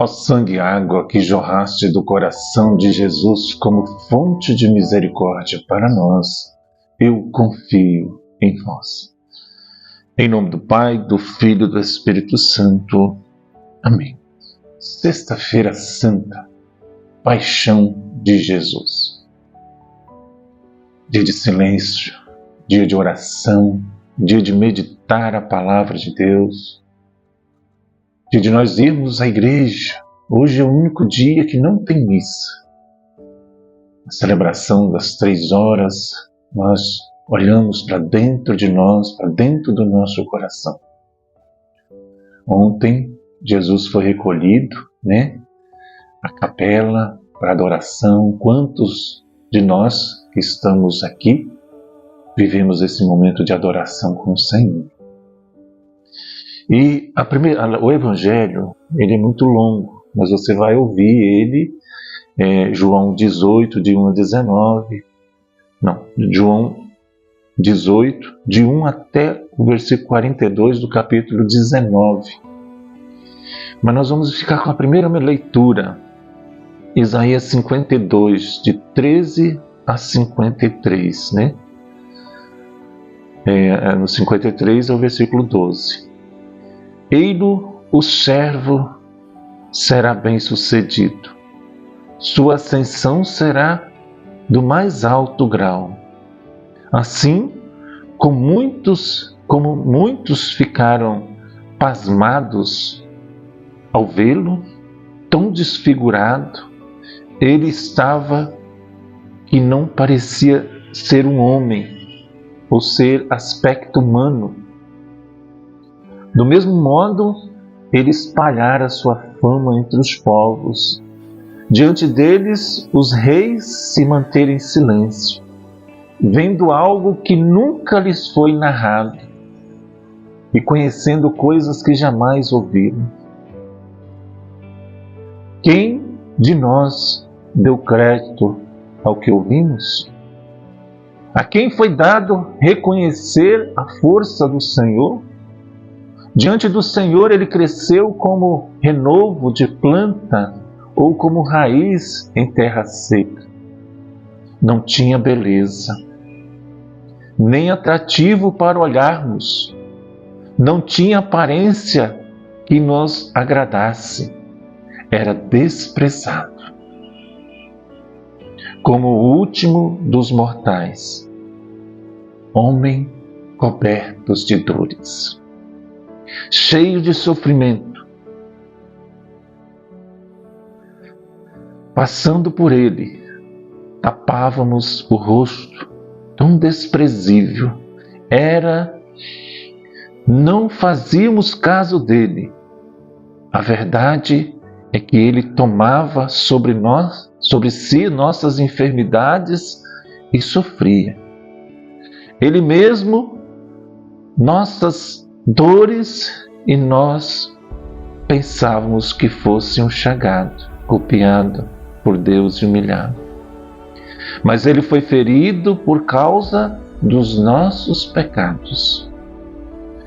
Ó sangue e água que jorraste do coração de Jesus como fonte de misericórdia para nós, eu confio em vós. Em nome do Pai, do Filho e do Espírito Santo. Amém. Sexta-feira Santa, Paixão de Jesus. Dia de silêncio, dia de oração, dia de meditar a palavra de Deus, dia de nós irmos à igreja. Hoje é o único dia que não tem missa. A celebração das 3 horas, nós olhamos para dentro de nós, para dentro do nosso coração. Ontem, Jesus foi recolhido, à capela para adoração. Quantos de nós que estamos aqui vivemos esse momento de adoração com o Senhor? E o Evangelho, ele é muito longo, mas você vai ouvir ele, João 18, de 1 a 19, João 18, de 1 até o versículo 42 do capítulo 19. Mas nós vamos ficar com a primeira leitura, Isaías 52, de 13 a 53, no 53 é o versículo 12. Eilo, o servo, será bem-sucedido. Sua ascensão será do mais alto grau. Assim, como muitos ficaram pasmados ao vê-lo, tão desfigurado, ele estava que não parecia ser um homem, ou ser aspecto humano. Do mesmo modo, ele espalhara sua fama entre os povos. Diante deles, os reis se manteram em silêncio, vendo algo que nunca lhes foi narrado e conhecendo coisas que jamais ouviram. Quem de nós deu crédito ao que ouvimos? A quem foi dado reconhecer a força do Senhor? Diante do Senhor ele cresceu como renovo de planta ou como raiz em terra seca. Não tinha beleza, nem atrativo para olharmos. Não tinha aparência que nos agradasse. Era desprezado, como o último dos mortais, homem cobertos de dores, cheio de sofrimento. Passando por ele, tapávamos o rosto, tão desprezível era, não fazíamos caso dele. A verdade é que ele tomava sobre si nossas enfermidades e sofria. Ele mesmo, nossas dores, e nós pensávamos que fosse um chagado, golpeado por Deus e humilhado. Mas ele foi ferido por causa dos nossos pecados,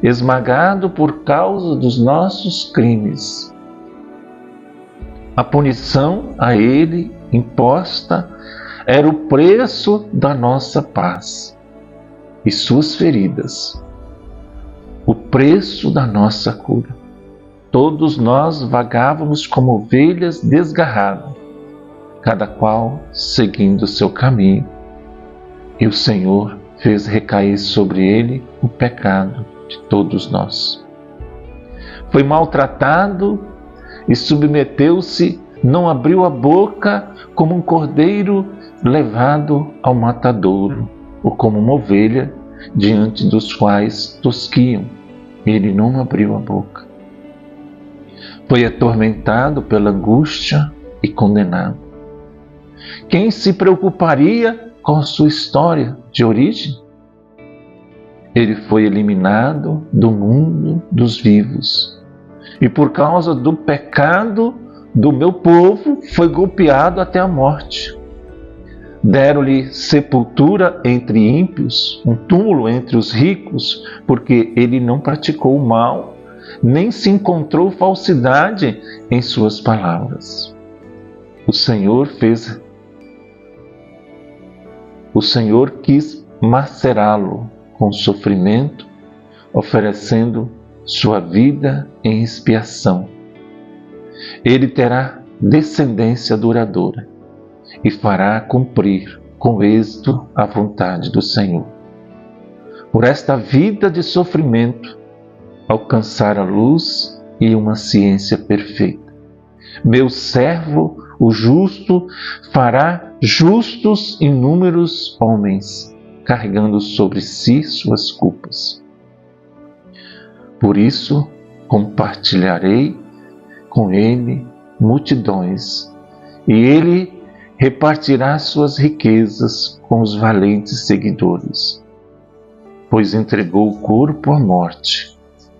esmagado por causa dos nossos crimes. A punição a ele imposta era o preço da nossa paz, e suas feridas, o preço da nossa cura. Todos nós vagávamos como ovelhas desgarradas, cada qual seguindo o seu caminho, e o Senhor fez recair sobre ele o pecado de todos nós. Foi maltratado e submeteu-se, não abriu a boca, como um cordeiro levado ao matadouro, ou como uma ovelha diante dos quais tosquiam. Ele não abriu a boca. Foi atormentado pela angústia e condenado. Quem se preocuparia com a sua história de origem? Ele foi eliminado do mundo dos vivos, e por causa do pecado do meu povo foi golpeado até a morte. Deram-lhe sepultura entre ímpios, um túmulo entre os ricos, porque ele não praticou o mal, nem se encontrou falsidade em suas palavras. O Senhor quis macerá-lo com sofrimento, oferecendo sua vida em expiação. Ele terá descendência duradoura e fará cumprir com êxito a vontade do Senhor. Por esta vida de sofrimento, alcançar a luz e uma ciência perfeita. Meu servo, o justo, fará justos inúmeros homens, carregando sobre si suas culpas. Por isso, compartilharei com ele multidões, e ele repartirá suas riquezas com os valentes seguidores, pois entregou o corpo à morte,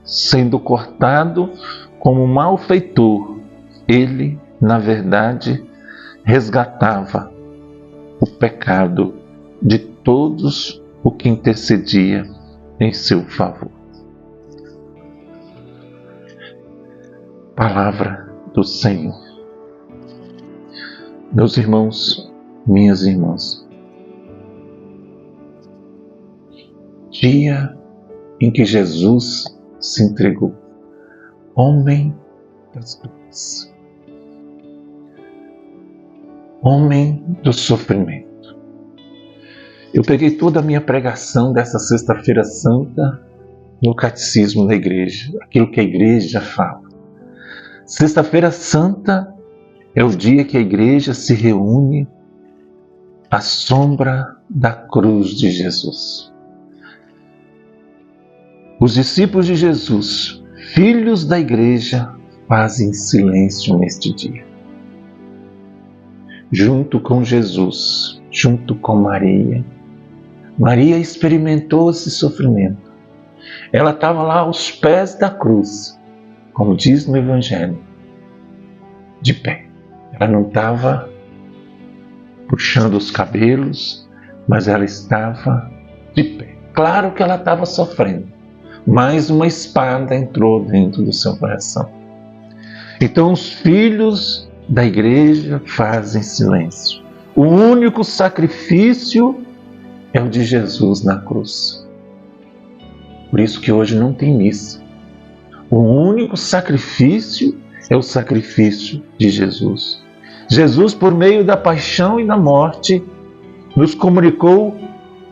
sendo cortado como malfeitor. Ele, na verdade, resgatava o pecado de todos o que intercedia em seu favor. Palavra do Senhor. Meus irmãos, minhas irmãs, dia em que Jesus se entregou, homem das dores, homem do sofrimento. Eu peguei toda a minha pregação dessa Sexta-feira Santa no Catecismo da Igreja, aquilo que a Igreja fala. Sexta-feira Santa é o dia que a Igreja se reúne à sombra da cruz de Jesus. Os discípulos de Jesus, filhos da Igreja, fazem silêncio neste dia. Junto com Jesus, junto com Maria. Maria experimentou esse sofrimento. Ela estava lá aos pés da cruz, como diz no Evangelho, de pé. Ela não estava puxando os cabelos, mas ela estava de pé. Claro que ela estava sofrendo, mas uma espada entrou dentro do seu coração. Então os filhos da Igreja fazem silêncio. O único sacrifício é o de Jesus na cruz. Por isso que hoje não tem missa. O único sacrifício é o sacrifício de Jesus. Jesus, por meio da paixão e da morte, nos comunicou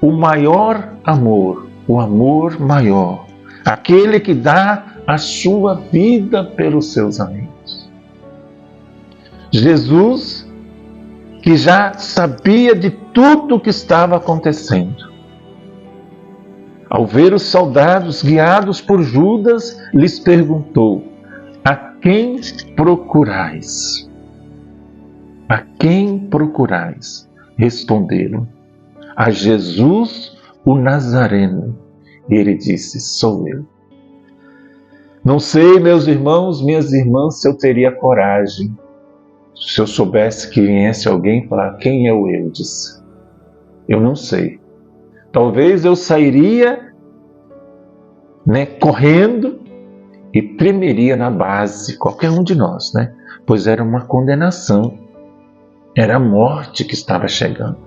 o maior amor, o amor maior, aquele que dá a sua vida pelos seus amigos. Jesus, que já sabia de tudo o que estava acontecendo, ao ver os soldados guiados por Judas, lhes perguntou: a quem procurais? A quem procurais? Responderam: a Jesus o Nazareno. E ele disse: sou eu. Não sei, meus irmãos, minhas irmãs, se eu teria coragem, se eu soubesse que viesse alguém falar: quem é o Eudes? Eu não sei. Talvez eu sairia, correndo e tremeria na base, qualquer um de nós, pois era uma condenação, era a morte que estava chegando.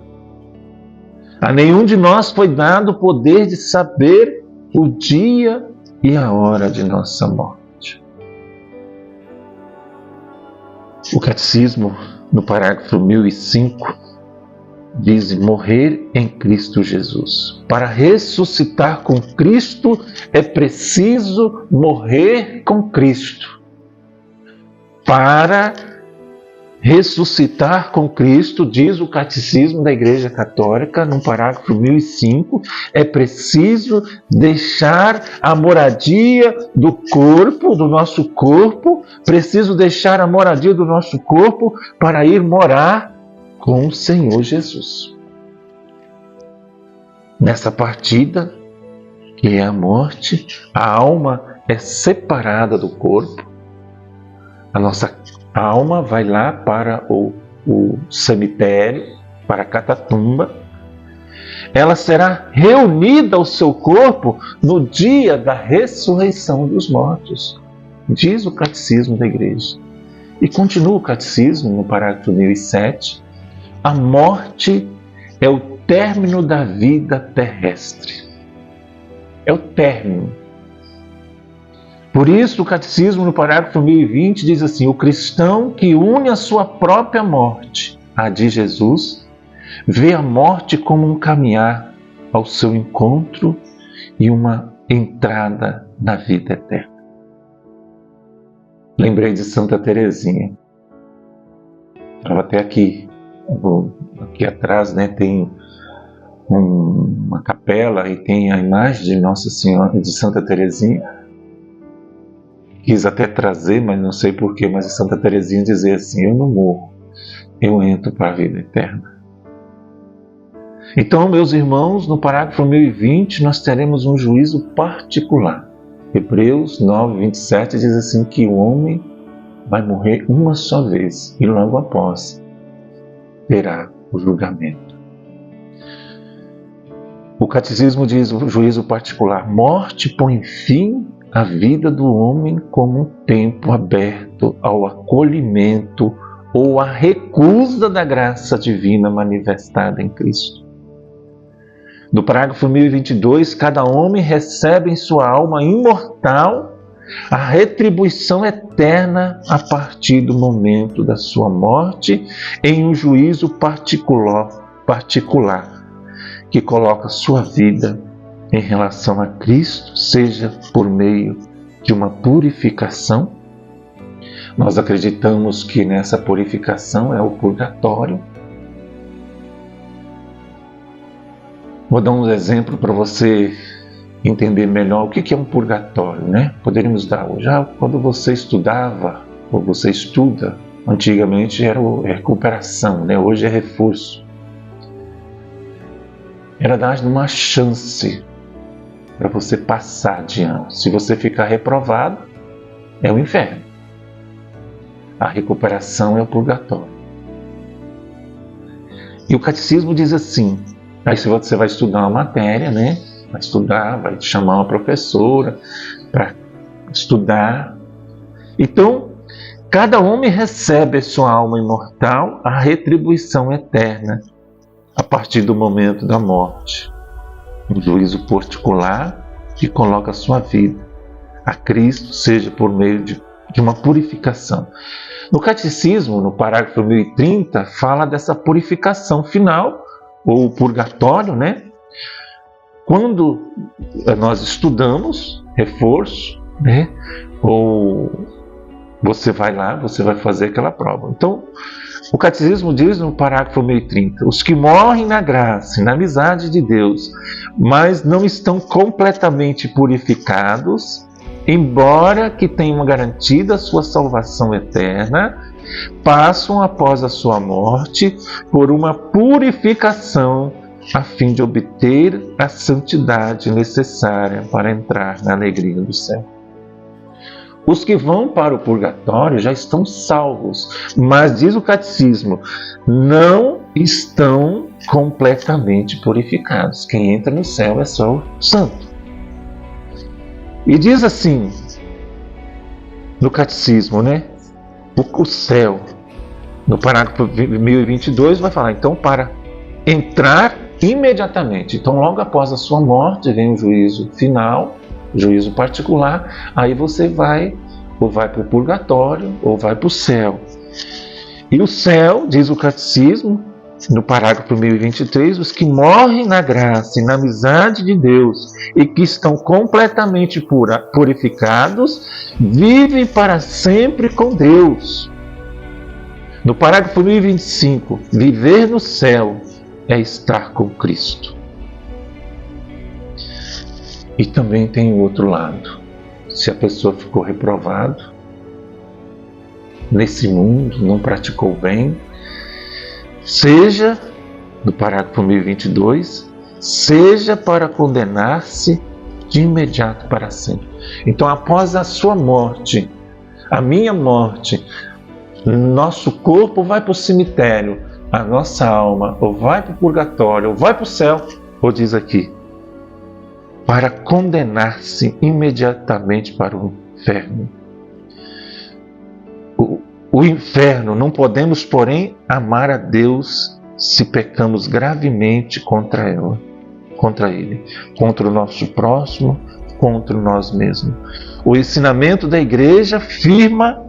A nenhum de nós foi dado o poder de saber o dia e a hora de nossa morte. O Catecismo, no parágrafo 1005, diz: morrer em Cristo Jesus. Para ressuscitar com Cristo é preciso morrer com Cristo. Para ressuscitar com Cristo, diz o Catecismo da Igreja Católica, no parágrafo 1005, é preciso deixar a moradia do corpo, do nosso corpo, preciso deixar a moradia do nosso corpo para ir morar com o Senhor Jesus. Nessa partida, que é a morte, a alma é separada do corpo. A nossa alma vai lá para o cemitério, para a catatumba. Ela será reunida ao seu corpo no dia da ressurreição dos mortos. diz o Catecismo da Igreja. E continua o Catecismo, no parágrafo 1007, a morte é o término da vida terrestre. É o término. Por isso, o Catecismo, no parágrafo 1020, diz assim: o cristão que une a sua própria morte à de Jesus, vê a morte como um caminhar ao seu encontro e uma entrada na vida eterna. Lembrei de Santa Teresinha. Estava até aqui atrás, né, tem uma capela e tem a imagem de Nossa Senhora, de Santa Teresinha. Quis até trazer, mas não sei porquê, mas a Santa Teresinha dizia assim: eu não morro, eu entro para a vida eterna. Então, meus irmãos, no parágrafo 1020, nós teremos um juízo particular. Hebreus 9, 27 diz assim que o homem vai morrer uma só vez e logo após terá o julgamento. O Catecismo diz o juízo particular: morte põe fim à vida do homem como um tempo aberto ao acolhimento ou à recusa da graça divina manifestada em Cristo. No parágrafo 1022, cada homem recebe em sua alma imortal a retribuição eterna a partir do momento da sua morte, em um juízo particular que coloca sua vida em relação a Cristo, seja por meio de uma purificação. Nós acreditamos que nessa purificação é o purgatório. Vou dar um exemplo para você entender melhor o que é um purgatório, né? Poderíamos dar hoje. Quando você estudava, ou você estuda, antigamente era recuperação, né? Hoje é reforço. Era dar uma chance para você passar de ano. Se você ficar reprovado, é o inferno. A recuperação é o purgatório. E o Catecismo diz assim: aí se você vai estudar uma matéria, né? Vai estudar, vai chamar uma professora para estudar. Então, cada homem recebe em sua alma imortal a retribuição eterna a partir do momento da morte. Um juízo particular que coloca a sua vida a Cristo, seja por meio de uma purificação. No Catecismo, no parágrafo 1030, fala dessa purificação final, ou purgatório, né? Quando nós estudamos, reforço, né? Ou você vai lá, você vai fazer aquela prova. Então, o Catecismo diz no parágrafo 1030, os que morrem na graça e na amizade de Deus, mas não estão completamente purificados, embora que tenham garantida a sua salvação eterna, passam após a sua morte por uma purificação a fim de obter a santidade necessária para entrar na alegria do céu. Os que vão para o purgatório já estão salvos, mas diz o Catecismo, não estão completamente purificados. Quem entra no céu é só o santo. E diz assim, no Catecismo, né? O céu, no parágrafo 1022, vai falar, então, para entrar imediatamente. Então, logo após a sua morte, vem o juízo final, juízo particular, aí você vai, ou vai para o purgatório, ou vai para o céu. E o céu, diz o Catecismo, no parágrafo 1023, os que morrem na graça e na amizade de Deus e que estão completamente purificados, vivem para sempre com Deus. No parágrafo 1025, viver no céu é estar com Cristo. E também tem o outro lado. Se a pessoa ficou reprovado nesse mundo, não praticou bem, seja, no parágrafo 1022, seja para condenar-se de imediato para sempre. Então, após a sua morte, a minha morte, nosso corpo vai para o cemitério, a nossa alma ou vai para o purgatório, ou vai para o céu, ou diz aqui, para condenar-se imediatamente para o inferno. o inferno. Não podemos, porém, amar a Deus se pecamos gravemente contra ele, contra o nosso próximo, contra nós mesmos. O ensinamento da igreja afirma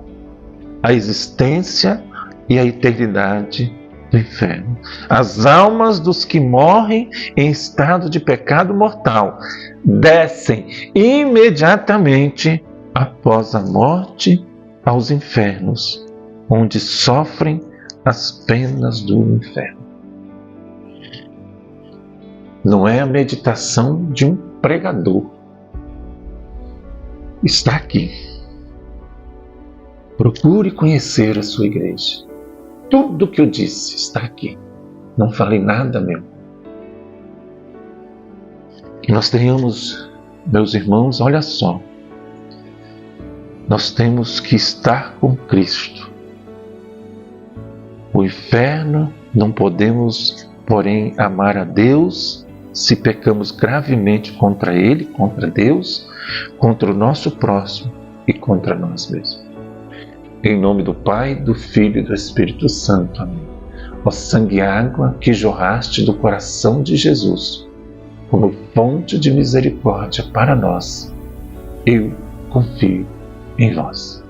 a existência e a eternidade do inferno. As almas dos que morrem em estado de pecado mortal descem imediatamente após a morte aos infernos, onde sofrem as penas do inferno. Não é a meditação de um pregador. Está aqui. Procure conhecer a sua igreja. Tudo que eu disse está aqui. Não falei nada meu. Que nós tenhamos, meus irmãos, olha só. Nós temos que estar com Cristo. O inferno não podemos, porém, amar a Deus se pecamos gravemente contra Ele, contra Deus, contra o nosso próximo e contra nós mesmos. Em nome do Pai, do Filho e do Espírito Santo. Amém. Ó sangue e água que jorraste do coração de Jesus, como fonte de misericórdia para nós, eu confio em vós.